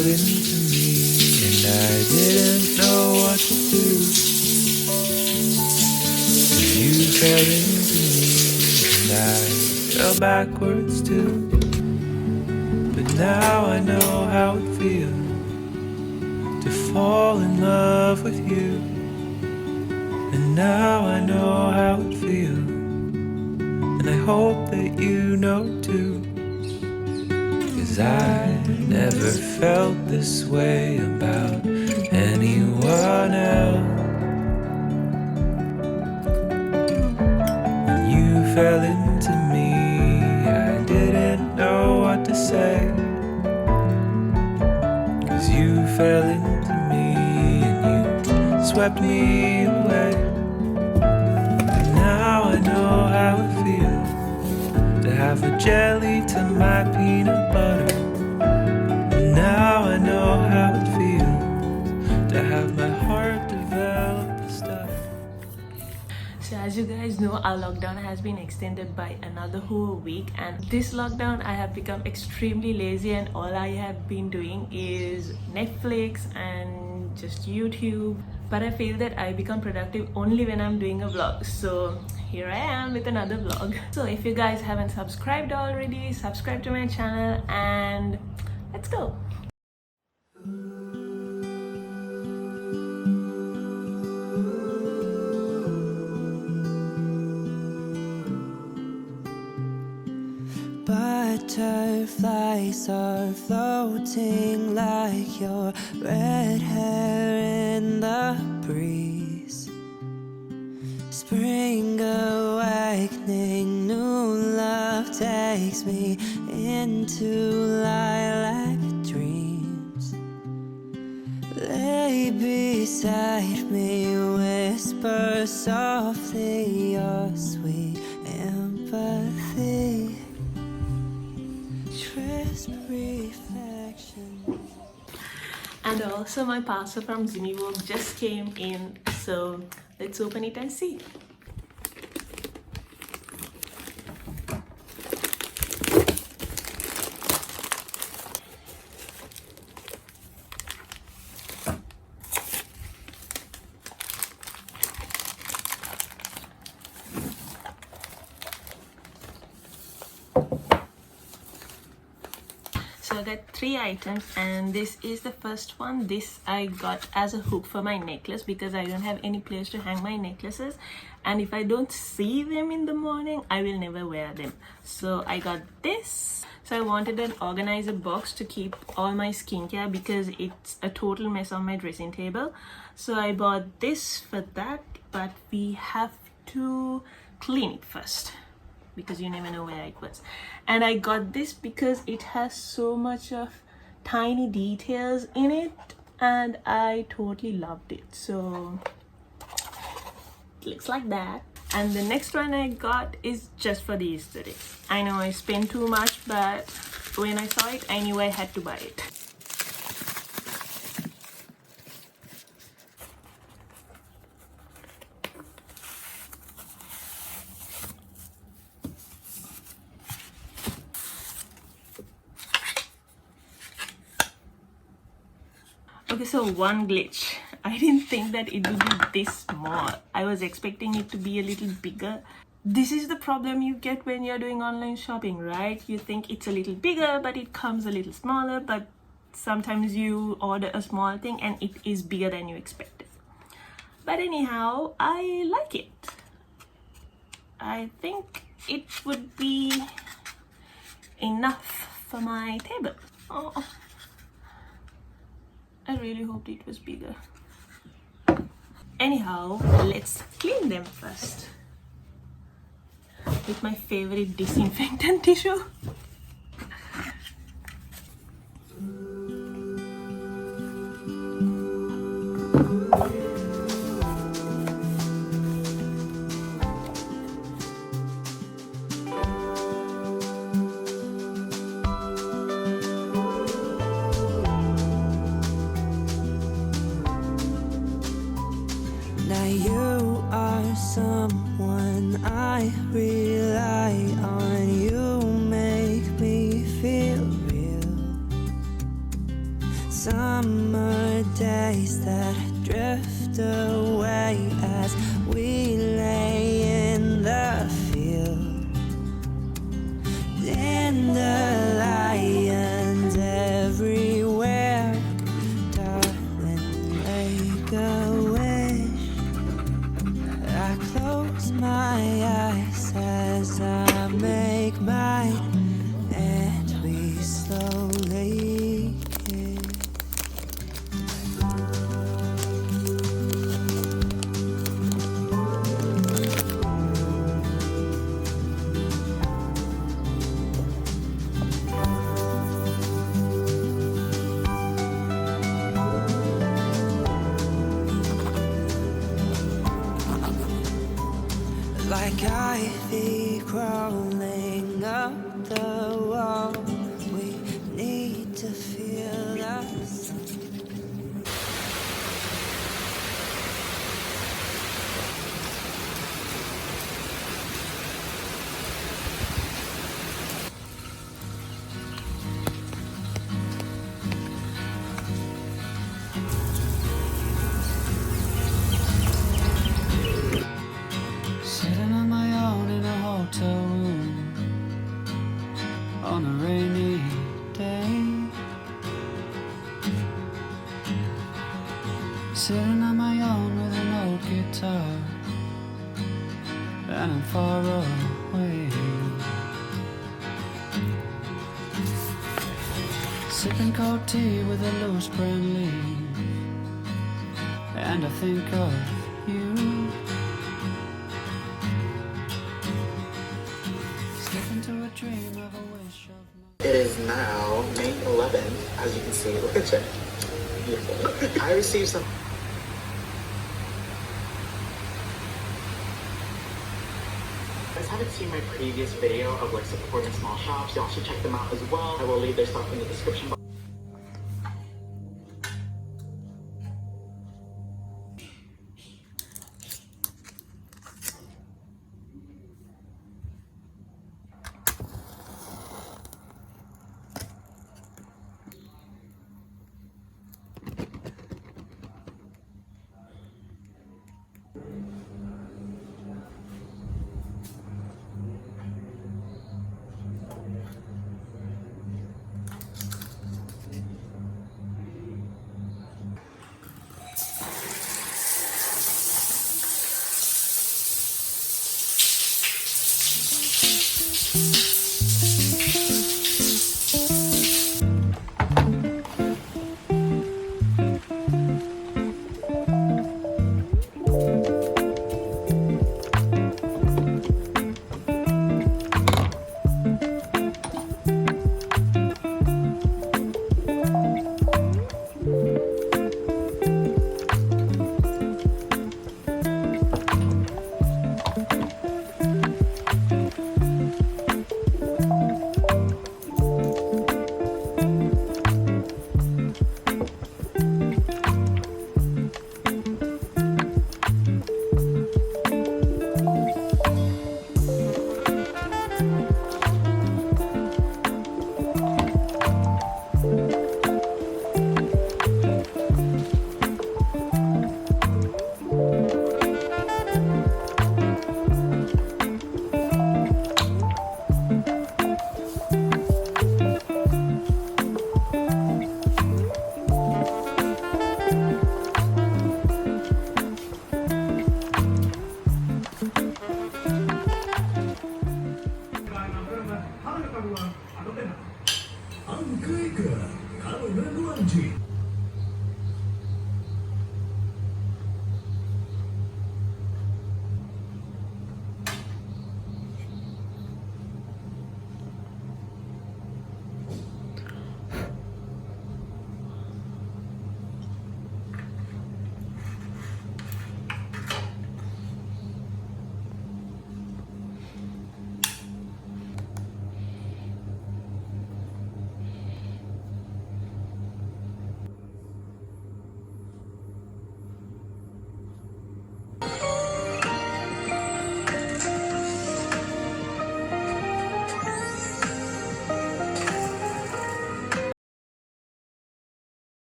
fell into me and I didn't know what to do. 'Cause you fell into me and I fell backwards too. But now I know how it feels to fall in love with you. And now I know how it feels, and I hope that you know too. 'Cause I never felt this way about anyone else. When you fell into me, I didn't know what to say. 'Cause you fell into me and you swept me away. And now I know how it feels to have a jelly to my peanut butter. And now I know how it feels to have my heart develop the stuff. So as you guys know, our lockdown has been extended by another whole week, and this lockdown I have become extremely lazy and all I have been doing is Netflix and just YouTube. But I feel that I become productive only when I'm doing a vlog. So here I am with another vlog. So if you guys haven't subscribed already, subscribe to my channel and let's go. Butterflies are floating like your red hair in the breeze. Spring awakening, new love takes me into lilac dreams. Lay beside me, whisper softly your sweet empathy. Reflection. And also my parcel from Zimmy Work just came in, so let's open it and see. So I got 3 items and this is the first one. This I got as a hook for my necklace because I don't have any place to hang my necklaces, and if I don't see them in the morning I will never wear them. So I got this. So I wanted an organizer box to keep all my skincare because it's a total mess on my dressing table. So I bought this for that, but we have to clean it first because you never know where it was. And I got this because it has so much of tiny details in it and I totally loved it. So it looks like that. And the next one I got is just for the aesthetic. I know I spent too much, but when I saw it I knew I had to buy it. Okay, so one glitch. I didn't think that it would be this small. I was expecting it to be a little bigger. This is the problem you get when you're doing online shopping, right? You think it's a little bigger, but it comes a little smaller, but sometimes you order a small thing and it is bigger than you expected. But anyhow, I like it. I think it would be enough for my table. Oh. I really hoped it was bigger. Anyhow, let's clean them first with my favorite disinfectant tissue. Now you are someone I rely on. You make me feel real. summer days that drift away as we lay in the field. Dandelions everywhere, darling, make a wish. I close my eyes as I make mine, and we slowly kiss. Like ivy crawling up the wall, we need to feel the sun. Sitting on my own in a hotel room on a rainy day. Sitting on my own with an old guitar, and I'm far away. Sipping cold tea with a loose brand leaf, and I think of you. Into a dream of a wish of mine. It is now May 11th, as you can see. Look at it. Beautiful. I received some. If you guys haven't seen my previous video of like supporting small shops, y'all should check them out as well. I will leave their stuff in the description box.